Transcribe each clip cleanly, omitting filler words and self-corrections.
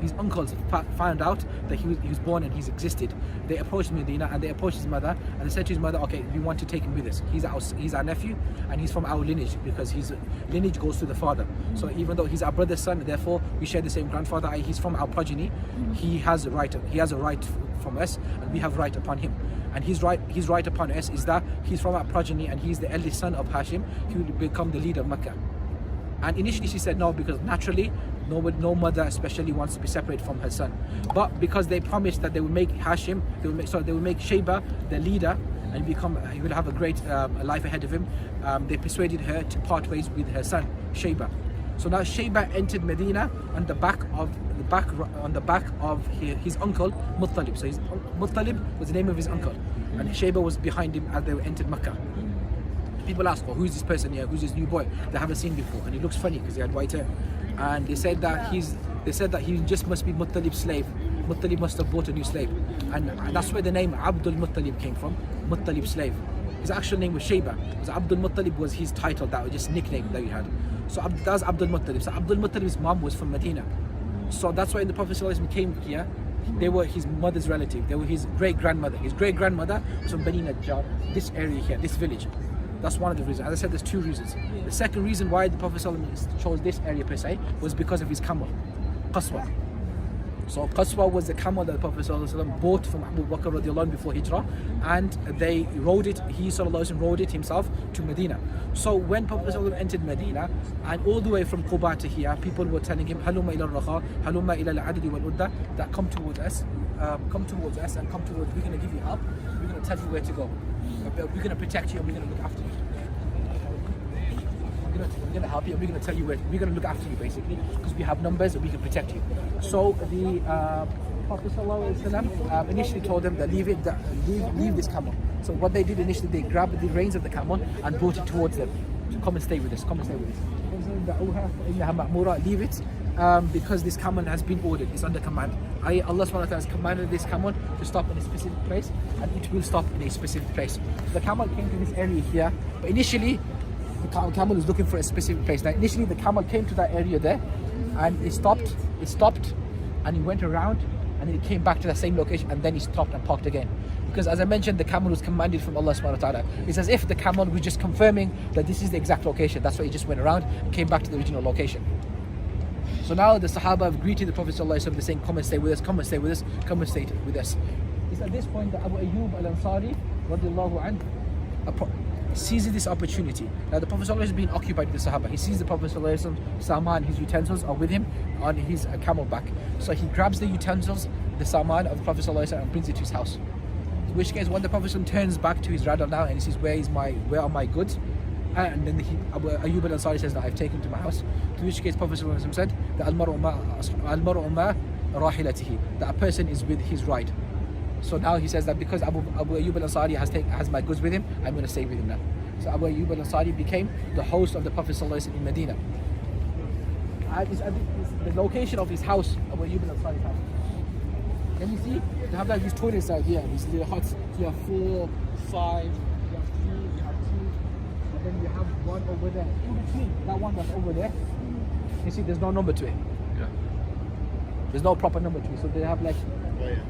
his uncles found out that he was born and he's existed, they approached Medina and they approached his mother and they said to his mother, okay, we want to take him with us. He's our nephew and he's from our lineage, because his lineage goes to the father. So even though he's our brother's son, therefore we share the same grandfather, he's from our progeny, he has a right from us and we have right upon him. And his right upon us is that he's from our progeny and he's the eldest son of Hashim. He will become the leader of Mecca. And initially she said no, because naturally no mother especially wants to be separated from her son. But because they promised that they would make Hashim, they would make Shayba the leader and he will have a great life ahead of him, they persuaded her to part ways with her son Shayba. So now Shayba entered Medina on the back of his uncle Muttalib. So Muttalib was the name of his uncle, and Shayba was behind him as they entered Mecca. People ask, oh, who's this person here? Who's this new boy they haven't seen before? And he looks funny because he had white hair. And they said that he just must be Muttalib's slave. Muttalib must have bought a new slave, and that's where the name Abdul Muttalib came from. Muttalib slave. His actual name was Shayba, because Abdul Muttalib was his title, that was just a nickname that he had. So that's Abdul Muttalib. So Abdul Muttalib's mom was from Medina. So that's why when the Prophet ﷺ came here, they were his mother's relative. They were his great-grandmother. His great-grandmother was from Bani Najjar, this area here, this village. That's one of the reasons. As I said, there's two reasons. The second reason why the Prophet ﷺ chose this area per se was because of his camel, Qaswa. So Qaswa was the camel that the Prophet ﷺ bought from Abu Bakr radiallahu anhu before Hijrah, and he rode it himself to Medina. So when Prophet ﷺ entered Medina, and all the way from Quba to here, people were telling him, Halumma ila al-Rakha, Halumma ila al-Adadi wal-Udda, that come towards us and come towards, we're going to give you help, we're going to tell you where to go. We're going to protect you and we're going to look after you. We're going to help you and we're going to tell you where, we're going to look after you basically, because we have numbers and we can protect you. So the Prophet ﷺ initially told them that leave this camel. So what they did initially, they grabbed the reins of the camel and brought it towards them. To come and stay with us, leave it, because this camel has been ordered, it's under command. Allah SWT has commanded this camel to stop in a specific place, and it will stop in a specific place. The camel came to this area here, but initially the camel was looking for a specific place. Now initially the camel came to that area there, and it stopped, and he went around, and then it came back to the same location, and then he stopped and parked again. Because as I mentioned, the camel was commanded from Allah subhanahu wa ta'ala. It's as if the camel was just confirming that this is the exact location. That's why he just went around and came back to the original location. So now the Sahaba have greeted the Prophet ﷺ, they're saying, come and stay with us, come and stay with us, come and stay with us. It's at this point that Abu Ayyub al-Ansari radiallahu anhu seizes this opportunity. Now the Prophet ﷺ has been occupied with the Sahaba. He sees the Prophet ﷺ, Saman, his utensils are with him on his camel back. So he grabs the utensils, the Saman of the Prophet ﷺ, and brings it to his house. In which case, when the Prophet ﷺ turns back to his radar now and he says, where are my goods? And then Abu Ayyub al-Ansari says that I've taken to my house. To which case Prophet ﷺ said that al-mar'u ma rahilatihi, that a person is with his ride. So now he says that because Abu Ayyub al-Ansari has my goods with him, I'm going to stay with him now. So Abu Ayyub al-Ansari became the host of the Prophet ﷺ in Medina. The location of his house, Abu Ayyub al-Ansari's house. Can you see? They have like these toilets out here, these little huts. So you have 4, 5, you have 3, you have 2, and then you have one over there. In between, that one that's over there, you see there's no number to it. Yeah. There's no proper number to it. So they have like,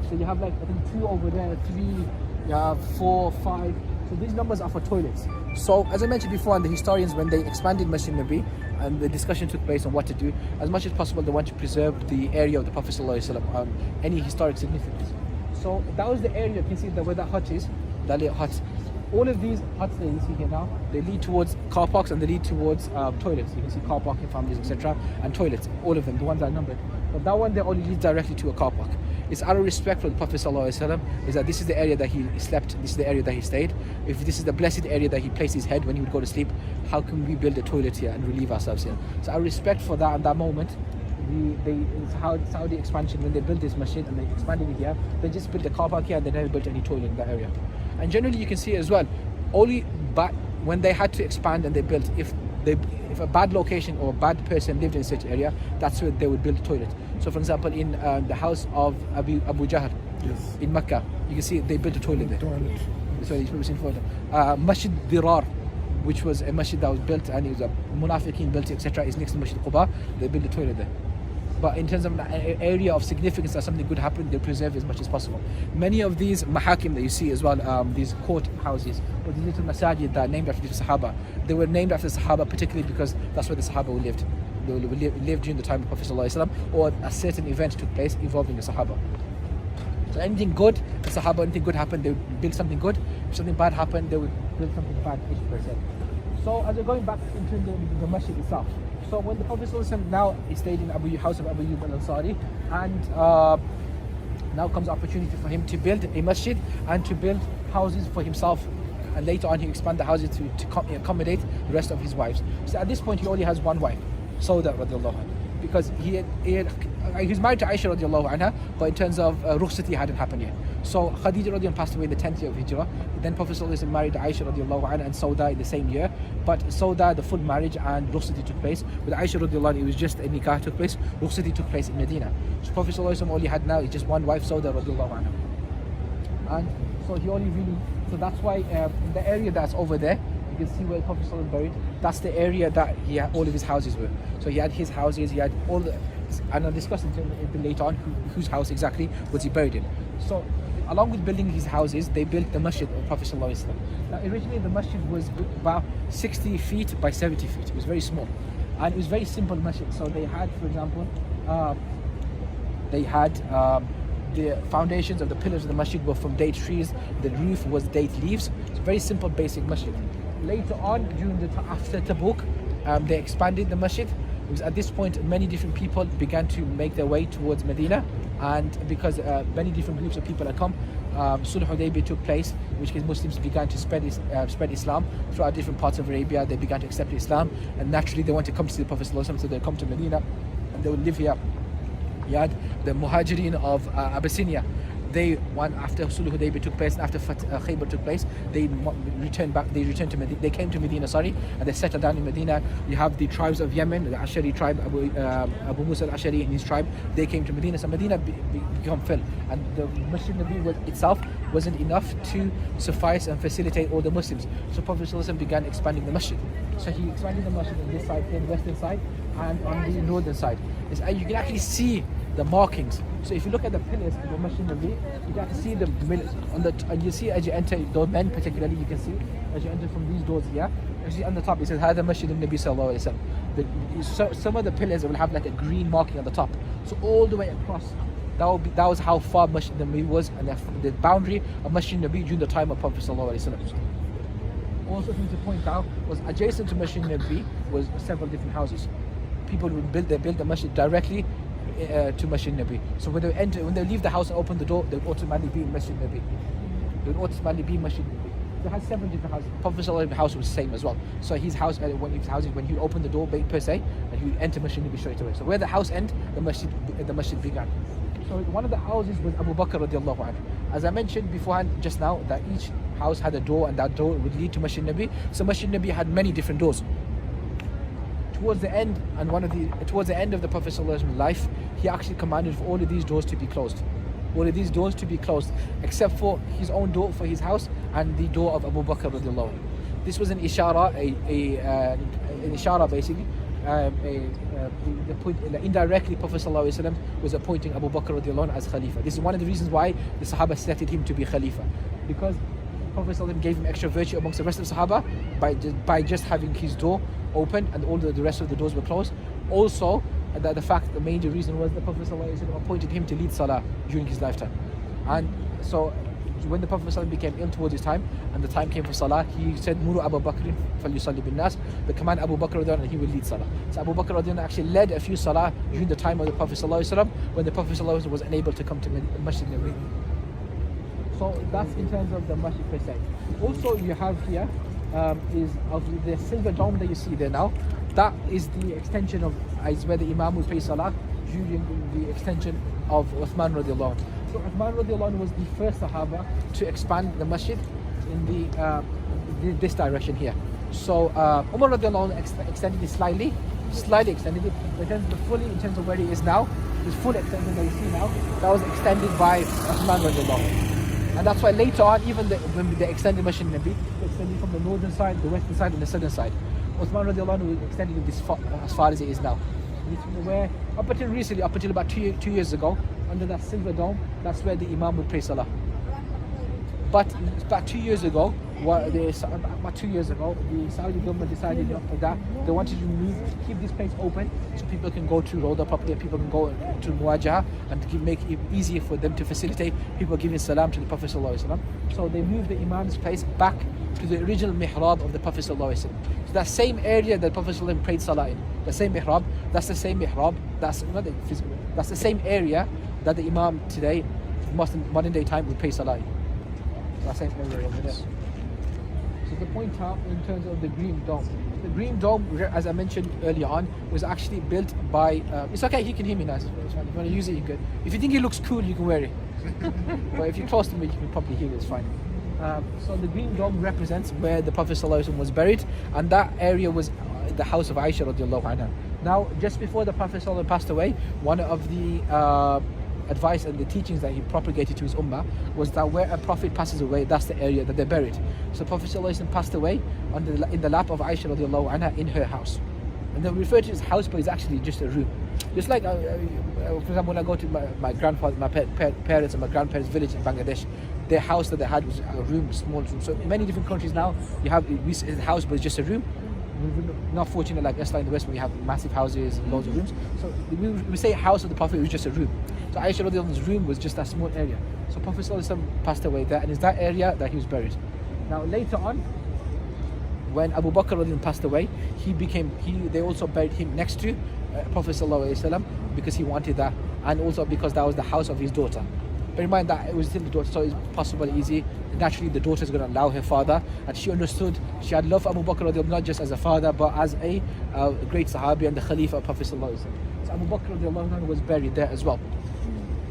so you have like, I think 2 over there, 3, you have 4, 5. So these numbers are for toilets. So as I mentioned before, and the historians, when they expanded Masjid-Al-Nabwi and the discussion took place on what to do, as much as possible they want to preserve the area of the Prophet ﷺ, any historic significance. So that was the area, you can see where that hut is, that little hut. All of these huts that you see here now, they lead towards car parks and they lead towards toilets. You can see car parking families, etc. and toilets, all of them, the ones that are numbered. But that one, they only lead directly to a car park. It's out of respect for the Prophet ﷺ, is that this is the area that he slept, this is the area that he stayed. If this is the blessed area that he placed his head when he would go to sleep, how can we build a toilet here and relieve ourselves here? So out of respect for that, at that moment, it's how Saudi expansion, when they built this masjid and they expanded it here, they just built a car park here and they never built any toilet in that area. And generally you can see as well, only when they had to expand and they built, if a bad location or a bad person lived in such area, that's where they would build a toilet. So for example, in the house of Abu Jahl, yes, in Mecca, you can see they built a toilet there. So you've probably seen photo. Masjid Dirar, which was a masjid that was built and it was a Munafiqeen built, etc., is next to Masjid Quba. They built a toilet there. but in terms of an area of significance that something good happened, they preserve as much as possible. Many of these mahakim that you see as well, these court houses, or these little masajid that are named after the Sahaba, they were named after the Sahaba particularly because that's where the Sahaba lived. They lived during the time of Prophet ﷺ, or a certain event took place involving the Sahaba. So anything good, the Sahaba, anything good happened, they would build something good. If something bad happened, they would build something bad. So as we're going back into the masjid itself, so when the Prophet ﷺ now stayed in house of Abu Ayyub al-Ansari, and now comes the opportunity for him to build a masjid and to build houses for himself, and later on he expand the houses to accommodate the rest of his wives. So at this point he only has one wife, Sauda radiallahu anha, because he was married to Aisha radiallahu anha, but in terms of rukhsati hadn't happened yet. So Khadija radiallahu anha passed away in the 10th year of Hijrah. Then Prophet ﷺ married Aisha radiallahu anha and Sauda in the same year. But Sauda, the full marriage and rukhsati took place. With Aisha radiallahu anha, it was just a nikah took place. Rukhsati took place in Medina. So Prophet ﷺ only had now just one wife, Sauda radiallahu anha. And so he only really, so that's why the area that's over there, you can see where Prophet ﷺ buried. That's the area that all of his houses were. So he had his houses, he had all the, and I'll discuss it later on whose house exactly was he buried in. So along with building his houses, they built the masjid of Prophet ﷺ. Now originally the masjid was about 60 feet by 70 feet. It was very small, and it was very simple masjid. So they had, for example, the foundations of the pillars of the masjid were from date trees. The roof was date leaves. It's a very simple, basic masjid. Later on, after Tabuk, they expanded the masjid. It was at this point many different people began to make their way towards Medina, and because many different groups of people had come, Sulh Hudaybiyah took place, in which case Muslims began to spread Islam throughout different parts of Arabia. They began to accept Islam, and naturally they want to come to the Prophet ﷺ, so they come to Medina and they would live here. You had the Muhajirin of Abyssinia. They after Sulh Hudaybiyah took place and after Khaybar took place, they returned to Medina. They came to Medina, and they settled down in Medina. You have the tribes of Yemen, the Ashari tribe, Abu Musa al-Ashari and his tribe. They came to Medina, so Medina became filled, and the Masjid-Al-Nabwi itself wasn't enough to suffice and facilitate all the Muslims. So Prophet ﷺ began expanding the masjid. So he expanded the masjid on this side, the western side, and on the northern side. You can actually see the markings. So if you look at the pillars of the Masjid-Al-Nabwi, you can actually see the and you see as you enter, those men particularly, you can see as you enter from these doors here, actually on the top it says Hada Masjid-Al-Nabwi sallallahu alaihi wasallam. So some of the pillars will have like a green marking on the top. So all the way across, that was how far Masjid-Al-Nabwi was, and the boundary of Masjid-Al-Nabwi during the time of Prophet sallallahu alaihi wasallam. Also thing to point out was adjacent to Masjid-Nabwi was several different houses. People would build the masjid directly to Masjid-Nabwi. So when they leave the house and open the door, they would automatically be in Masjid-Nabwi. They would automatically be in Masjid-Nabwi. They had several different houses. Prophet ﷺ's house was the same as well. So his house, when he opened the door per se, and he would enter Masjid-Nabwi straight away. So where the house ended, the masjid began. So one of the houses was Abu Bakr radiallahu anhu. As I mentioned beforehand just now, that each house had a door, and that door would lead to Masjid-Nabwi. So Masjid-Nabwi had many different doors. Towards the end of the Prophet ﷺ's life, he actually commanded for all of these doors to be closed. All of these doors to be closed, except for his own door for his house and the door of Abu Bakr radiallahu anhu. This was an ishara, an ishara basically. Indirectly, Prophet ﷺ was appointing Abu Bakr radiallahu anhu as Khalifa. This is one of the reasons why the Sahaba selected him to be Khalifa, because Prophet ﷺ gave him extra virtue amongst the rest of the Sahaba by just having his door open and all the rest of the doors were closed. Also, the major reason was the Prophet ﷺ appointed him to lead Salah during his lifetime. And so when the Prophet ﷺ became ill towards his time and the time came for Salah, he said, Muru Abu Bakr falyusalli bin nas, the command Abu Bakr radiallahu anhu, and he will lead Salah. So Abu Bakr radiallahu anhu actually led a few Salah during the time of the Prophet ﷺ, when the Prophet ﷺ was unable to come to Masjid-Nabwi. So that's in terms of the masjid per se. Also you have here is of the silver dome that you see there now. That is the extension of, is where the Imam would pray Salah during the extension of Uthman radiallahu anhu. So Uthman radiallahu anhu was the first Sahaba to expand the masjid in this direction here. So Umar radiallahu anhu extended it slightly extended it, but then in terms of where it is now, this full extension that you see now, that was extended by Uthman radiallahu anhu. And that's why later on, even when they extended Masjid-Nabwi, they extended from the northern side, the western side, and the southern side. Uthman radiallahu anhu extended it as far as it is now. where up until recently, up until about 2 years ago, under that silver dome, that's where the Imam would pray Salah. But about 2 years ago, the Saudi government decided that they wanted to keep this place open so people can go to Roda properly and people can go to Muwajaha and make it easier for them to facilitate people giving salam to the Prophet ﷺ. So they moved the Imam's place back to the original mihrab of the Prophet ﷺ. So that same area that Prophet ﷺ prayed salah in, the same mihrab, that's the same mihrab, that's not the physical, that's the same area that the Imam today, modern day time, would pray salah in. That same area over there. So the point out in terms of the Green Dome. The Green Dome, as I mentioned earlier on, was actually built by. It's okay, you can hear me nice. It's fine. If you want to use it, you can. If you think it looks cool, you can wear it. But if you're close to me, you can probably hear it. It's fine. So the Green Dome represents where the Prophet ﷺ was buried, and that area was the house of Aisha radiallahu anha. Now, just before the Prophet ﷺ passed away, one of the advice and the teachings that he propagated to his ummah was that where a prophet passes away, that's the area that they're buried. So Prophet ﷺ passed away in the lap of Aisha radiallahu anha in her house. And they refer to it as house, but it's actually just a room. Just like, for example, when I go to my grandfather, my parents and my grandparents' village in Bangladesh, their house that they had was a room, small room. So in many different countries now, you have a house, but it's just a room. We're not fortunate like Islam in the West, where we have massive houses and loads of rooms. So we say house of the Prophet was just a room. So Aisha radiallahu anha's room was just that small area. So Prophet ﷺ passed away there, and it's that area that he was buried. Now later on, when Abu Bakr radiallahu anhu passed away, they also buried him next to Prophet ﷺ because he wanted that, and also because that was the house of his daughter. Bear in mind that it was still the daughter, so it's possible, easy. Naturally, the daughter is going to allow her father, and she understood, she had love for Abu Bakr radiallahu anhu, not just as a father, but as a great Sahabi and the Khalifa of Prophet ﷺ. So Abu Bakr radiallahu anhu was buried there as well.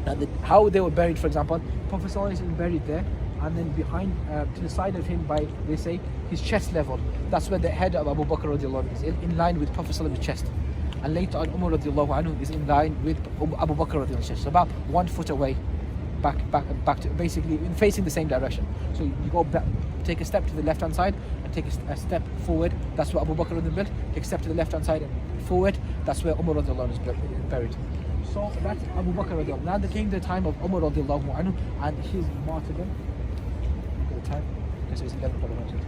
Now, how they were buried, for example, Prophet ﷺ was buried there, and then behind, to the side of him, by, they say, his chest level. That's where the head of Abu Bakr radiallahu anhu is in line with Prophet ﷺ's chest. And later on, Umar radiallahu anhu is in line with Abu Bakr radiallahu anhu, so about 1 foot away. Back to basically facing the same direction. So you go back, take a step to the left hand side and take a step forward. That's where Abu Bakr built. Take a step to the left hand side and forward. That's where Umar radiallahu anhu is buried. So that's Abu Bakr radiallahu anhu. Now there came the time of Umar radiallahu anhu and his martyrdom. Look at the time. Okay, so it's 11 o'clock.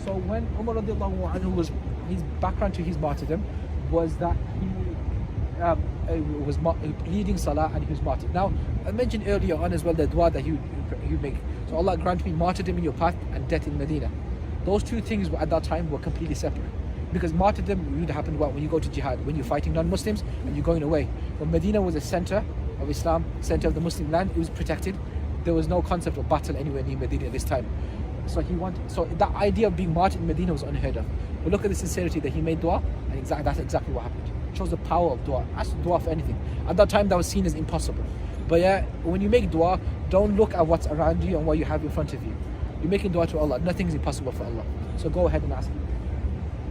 So when Umar radiallahu anhu was, his background to his martyrdom was that he was leading salah and he was martyred. Now, I mentioned earlier on as well the dua that he would make. So Allah grant me martyrdom in your path and death in Medina. Those two things at that time were completely separate. Because martyrdom would happen when you go to jihad, when you're fighting non-Muslims and you're going away. But Medina was a center of Islam, center of the Muslim land. It was protected. There was no concept of battle anywhere near Medina at this time. So that idea of being martyred in Medina was unheard of. But look at the sincerity that he made dua, and that's exactly what happened. It shows the power of dua. Ask dua for anything. At that time, that was seen as impossible. But yeah, when you make dua, don't look at what's around you and what you have in front of you. You're making dua to Allah. Nothing is impossible for Allah. So go ahead and ask him.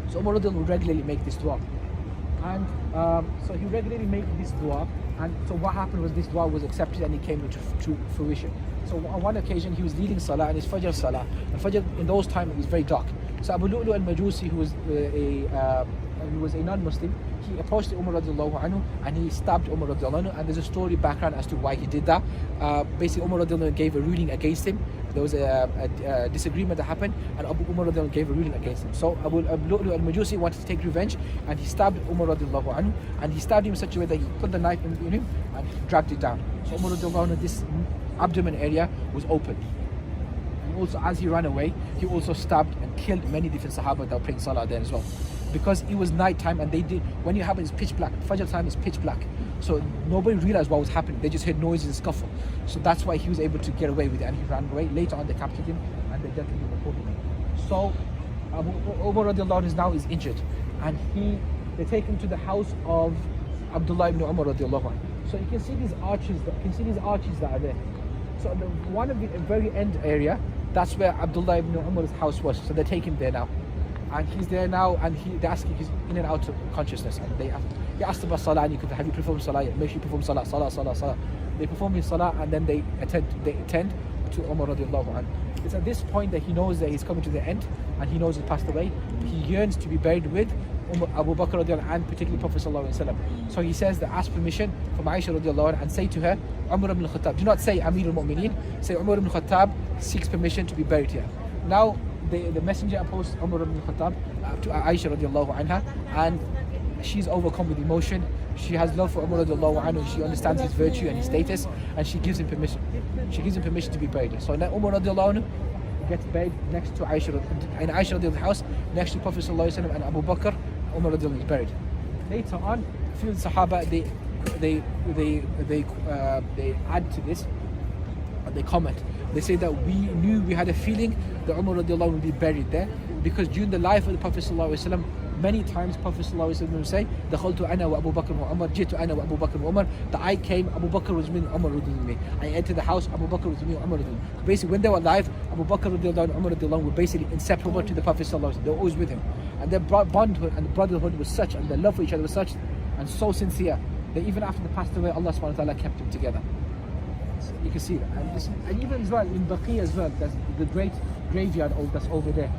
So Umar would regularly make this dua. And so he regularly made this dua. And so what happened was this dua was accepted and it came into fruition. So on one occasion he was leading salah and his Fajr salah. And Fajr in those times it was very dark. So Abu Lu'lu al-Majusi, who was a non-Muslim, he approached Umar radiallahu anhu and he stabbed Umar radiallahu anhu, and there's a story background as to why he did that. Basically Umar radiallahu anhu gave a ruling against him. There was a disagreement that happened and Umar radiallahu anhu gave a ruling against him. So Abu Lu'lu al-Majusi wanted to take revenge and he stabbed Umar radiallahu anhu, and he stabbed him in such a way that he put the knife in him and he dragged it down. So Umar radiallahu anhu, this abdomen area was open. And also as he ran away, he also stabbed and killed many different Sahaba that were praying Salah there as well. Because it was night time and when it happened, it's pitch black. Fajr time is pitch black. So nobody realized what was happening. They just heard noises and scuffle. So that's why he was able to get away with it and he ran away. Later on they captured him and they dealt with him accordingly. So Umar radiallahu anhu is injured and they take him to the house of Abdullah ibn Umar radiallahu anhu. So you can see these arches that are there. So one of the very end area, that's where Abdullah ibn Umar's house was. So they take him there now. And he's there now, and they ask him, he's in and out of consciousness. And he asked about Salah, and have you performed Salah? Make sure you perform Salah. They perform his Salah, and then they attend to Umar radiallahu anhu. It's at this point that he knows that he's coming to the end, and he knows he passed away. He yearns to be buried with Abu Bakr radiallahu anhu, and particularly Prophet sallallahu alaihi wasallam. So he says that ask permission from Aisha radiallahu anha and say to her, Umar ibn al-Khattab. Do not say Amir al-Mu'mineen. Say Umar ibn al-Khattab seeks permission to be buried here. Now the messenger opposed Umar ibn al-Khattab to Aisha radiallahu anha, and she's overcome with emotion. She has love for Umar radiallahu anhu. She understands his virtue and his status, and she gives him permission. She gives him permission to be buried. So now Umar radiallahu anhu gets buried next to Aisha, in Aisha radiallahu anhu's house, next to Prophet sallallahu alaihi wasallam and Abu Bakr. Umar radiallahu anhu is buried. Later on, a few of the Sahaba they add to this, and they comment. They say that we had a feeling that Umar radiallahu anhu would be buried there, because during the life of the Prophet sallallahu alaihi wasallam, many times Prophet sallallahu alaihi wasallam would say, "Dakhaltu ana wa Abu Bakr wa Umar, jitu ana wa Abu Bakr wa Umar." That I came, Abu Bakr was with me, Umar was with me. I entered the house, Abu Bakr was with me, Umar was with me. Basically, when they were alive, Abu Bakr radiallahu anhu, Umar radiallahu anhu were basically inseparable to the Prophet sallallahu alaihi wasallam. They were always with him, and their bondhood and brotherhood was such, and their love for each other was such, and so sincere that even after they passed away, Allah subhanahu wa ta'ala kept them together. So you can see that, and even as well in Baqi as well, there's the great graveyard that's over there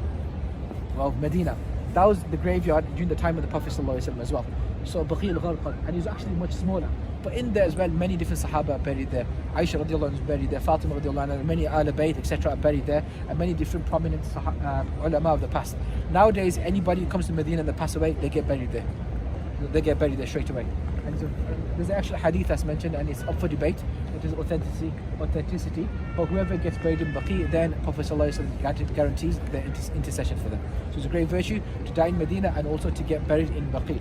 of Medina. That was the graveyard during the time of the Prophet ﷺ as well. So Baqi al-Gharqad, and it was actually much smaller. But in there as well, many different Sahaba are buried there. Aisha radiallahu anha is buried there, Fatima radiallahu anha, many Ahl Bayt, etc. are buried there, and many different prominent ulama of the past. Nowadays, anybody who comes to Medina and they pass away, they get buried there. They get buried there straight away. And so there's an actual hadith that's mentioned, and it's up for debate. It is authenticity. But whoever gets buried in Baqi, then Prophet ﷺ guarantees their intercession for them. So it's a great virtue to die in Medina and also to get buried in Baqi.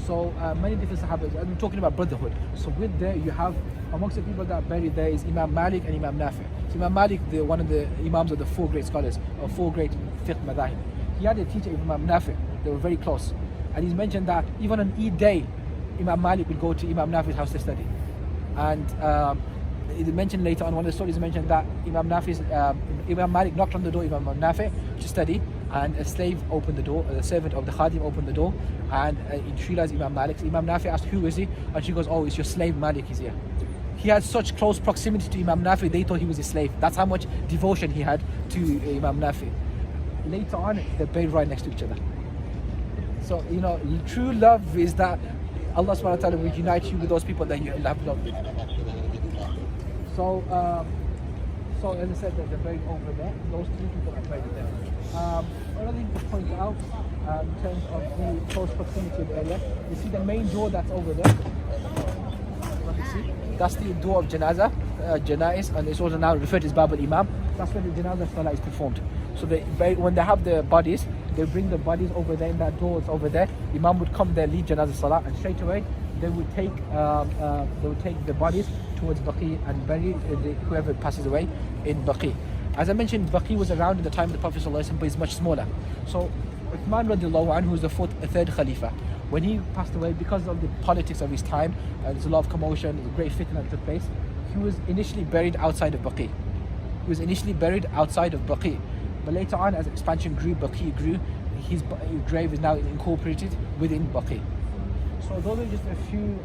So many different Sahabas. I'm talking about brotherhood. So with there, you have amongst the people that are buried there is Imam Malik and Imam Nafi. So Imam Malik, one of the Imams of the four great scholars, or four great fiqh madahib. He had a teacher, Imam Nafi. They were very close. And he's mentioned that even on Eid day, Imam Malik would go to Imam Nafi's house to study. And it mentioned later on, one of the stories mentioned that Imam Malik knocked on the door of Imam Nafi to study, and a slave opened the door, the servant of the Khadim opened the door, and he realized Imam Malik. So Imam Nafi asked, "Who is he?" And she goes, "Oh, it's your slave Malik, he's here." He had such close proximity to Imam Nafi, they thought he was his slave. That's how much devotion he had to Imam Nafi. Later on, they're buried right next to each other. So, true love is that Allah subhanahu wa ta'ala will unite you with those people that you love. So, as I said, they're buried over there. Those three people are buried there. Another thing to point out in terms of the close proximity of the area, you see the main door that's over there. You see, that's the door of Janais, and it's also now referred to as Bab al-Imam. That's where the Janazah Salah is performed. So when they have the bodies, they bring the bodies over there in that door. It's over there. Imam would come there, lead Janazah Salah, and straight away they would take the bodies towards Baqi and bury whoever passes away in Baqi. As I mentioned, Baqi was around in the time of the Prophet ﷺ, but it's much smaller. So Uthman radiallahu anhu, who was the third Khalifa, when he passed away, because of the politics of his time, there's a lot of commotion, there's a great fitna that took place, he was initially buried outside of Baqi. But later on, as expansion grew, Baqi grew, his grave is now incorporated within Baqi. So those are just a few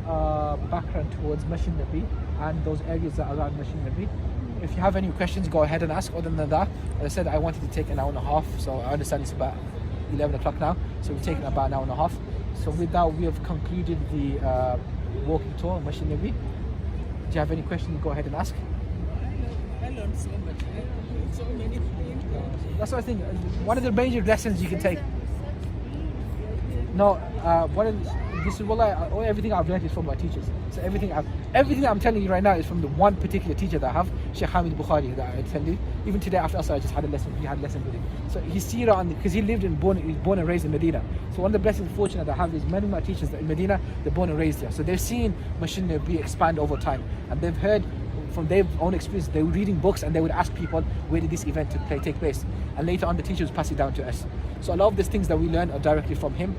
background towards Masjid-Al-Nabwi and those areas that are around Masjid-Al-Nabwi. If you have any questions, go ahead and ask. Other than that, as I said, I wanted to take an hour and a half, so I understand it's about 11 o'clock now, so we've taken about an hour and a half. So with that, we have concluded the walking tour of Masjid-Al-Nabwi. Do you have any questions? Go ahead and ask. I learned so much. I learned so many things. That's what I think. One of the major lessons you can take. No, everything I've learned is from my teachers. So everything I'm telling you right now is from the one particular teacher that I have, Sheikh Hamid Bukhari, that I tell you. Even today after Asr, I just had a lesson. We had a lesson with him. So his seerah, because he was born and raised in Medina. So one of the blessings and fortune that I have is many of my teachers in Medina, they're born and raised here. So they've seen Masjid-Nabwi expand over time, and they've heard from their own experience. They were reading books and they would ask people, where did this event take place? And later on, the teachers would pass it down to us. So a lot of these things that we learn are directly from him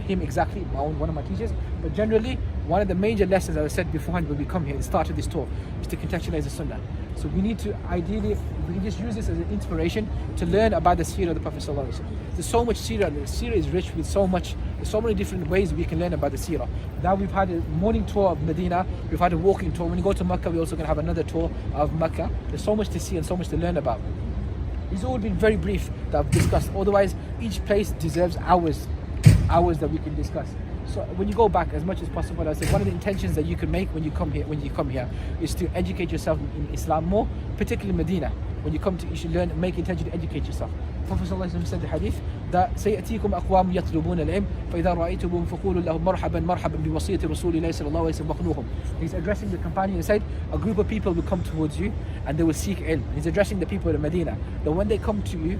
exactly, one of my teachers. But generally, one of the major lessons, as I said beforehand, when we come here and started this talk, is to contextualize the Sunnah. So we need to ideally, we can just use this as an inspiration to learn about the seerah of the Prophet ﷺ. There's so much seerah. The seerah is rich with there's so many different ways we can learn about the seerah. Now we've had a morning tour of Medina, we've had a walking tour. When you go to Mecca, we're also going to have another tour of Mecca. There's so much to see and so much to learn about. These all been very brief that I've discussed. Otherwise, each place deserves hours hours that we can discuss. So when you go back as much as possible, I say one of the intentions that you can make when you come here is to educate yourself in Islam more, particularly Medina. When you come to, you should learn, make intention to educate yourself. Prophet ﷺ said the hadith that سيأتيكم أقوام يطلبون العلم فإذا رأيتموهم فقولوا لهم مرحبا مرحبا بوصية رسول الله صلى الله عليه وسلم واخنوهم. He's addressing the companion and said a group of people will come towards you and they will seek ilm. He's addressing the people in Medina that when they come to you,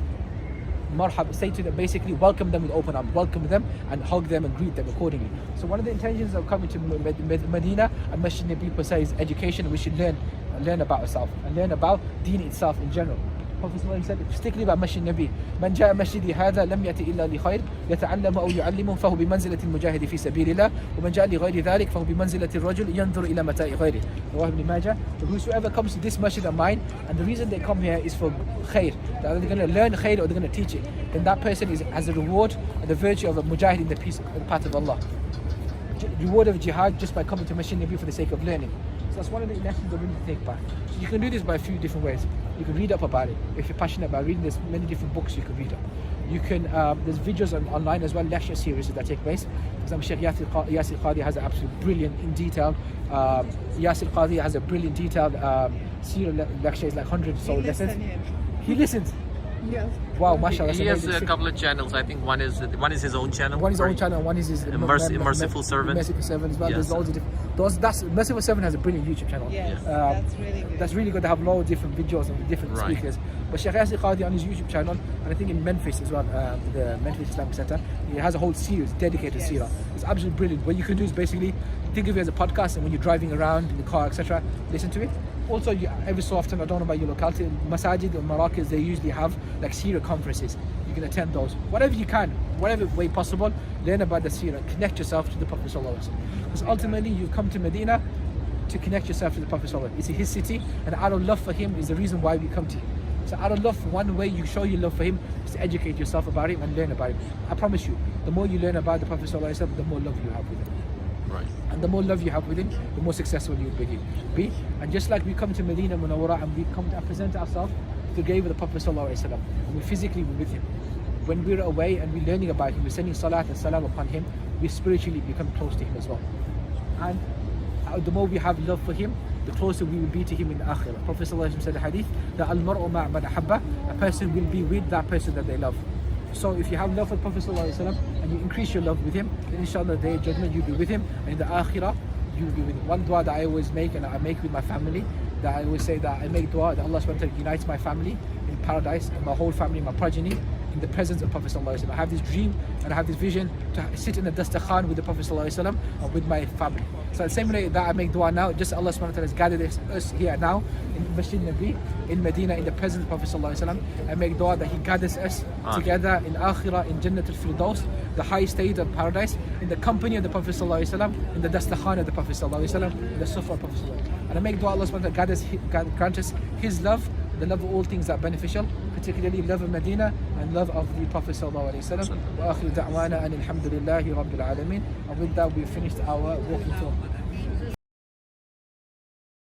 marhab, say to them, basically welcome them with open arms, welcome them and hug them and greet them accordingly. So one of the intentions of coming to Medina and Masjid-Al-Nabwi per se is education. We should learn about ourselves and learn about deen itself in general. Prophet ﷺ said, particularly about Masjid-Al-Nabwi, من جاء مسجدي هذا لم يأتي إلا لخير يتعلم أو يعلم فهو بمنزلة المجاهد في سبيل الله ومن جاء لغير ذلك فهو بمنزلة الرجل ينظر إلى متاع غيره. رواه ابن ماجه. Whosoever comes to this masjid of mine and the reason they come here is for khair, that they're going to learn khair or they're going to teach it, then that person has a reward and the virtue of a mujahid in the path of Allah. Reward of jihad just by coming to Masjid-Nabwi for the sake of learning. So that's one of the lessons that we need to take back. So you can do this by a few different ways. You can read up about it. If you're passionate about reading, there's many different books you can read up. You can, there's videos online as well, lecture series that take place. For example, Sheikh Yasir Qadi has an absolute brilliant, in detail, Yasir Qadi has a brilliant detailed series lecture, it's like 100 or so lessons. He listens. Yes. Wow, mashallah. He has a couple of channels. I think one is his own channel. One is his own channel, one is his Merciful Servant. Merciful Servant as well. Yes. There's loads of different. Merciful Servant has a brilliant YouTube channel. Yes, that's really good. That's really good to have loads of different videos and different speakers. But Sheikh Yasir Qadi on his YouTube channel, and I think in Memphis as well, the Memphis Islamic Center, he has a whole series dedicated to Seerah. It's absolutely brilliant. What you can do is basically think of it as a podcast, and when you're driving around in the car, etc., listen to it. Also, every so often, I don't know about your locality, Masajid or Marrakech, they usually have like Seerah conferences. You can attend those. Whatever you can, whatever way possible, learn about the Seerah. Connect yourself to the Prophet ﷺ. Because ultimately, you've come to Medina to connect yourself to the Prophet ﷺ. It's his city, and out of love for him is the reason why we come to you. So out of love, one way you show your love for him is to educate yourself about him and learn about him. I promise you, the more you learn about the Prophet ﷺ, the more love you have with him. Right. And the more love you have with him, the more successful you will be. And just like we come to Madinah Munawara and we come to present ourselves to the grave of the Prophet ﷺ, and we physically were with him. When we're away and we're learning about him, we're sending salat and salam upon him, we spiritually become close to him as well. And the more we have love for him, the closer we will be to him in the akhirah. Prophet ﷺ said a hadith that al-mar'u ma'a man ahabba, a person will be with that person that they love. So if you have love for the Prophet ﷺ and you increase your love with him, then inshallah the day of judgment you'll be with him, and in the akhirah you'll be with him. One dua that I always make and I make with my family, that I always say that I make dua that Allah subhanahu wa ta'ala unites my family in paradise and my whole family, my progeny, in the presence of Prophet ﷺ. I have this dream and I have this vision to sit in the dastakhan with the Prophet ﷺ and with my family. So the same way that I make dua now, just Allah subhanahu wa ta'ala has gathered us here now in Masjid-Nabwi, in Medina, in the presence of Prophet ﷺ. I make dua that he gathers us together in Akhirah, in Jannat al-Firdaus, the high state of paradise, in the company of the Prophet ﷺ, in the dastakhan of the Prophet ﷺ, in the sufa of the Prophet ﷺ. And I make dua Allah subhanahu wa ta'ala grant us his love, the love of all things that are beneficial, particularly love of Medina and love of the Prophet sallallahu alaihi wasallam. Wa akhiru da'wana and alhamdulillahi rabbil alameen. And with that we finished our walking tour.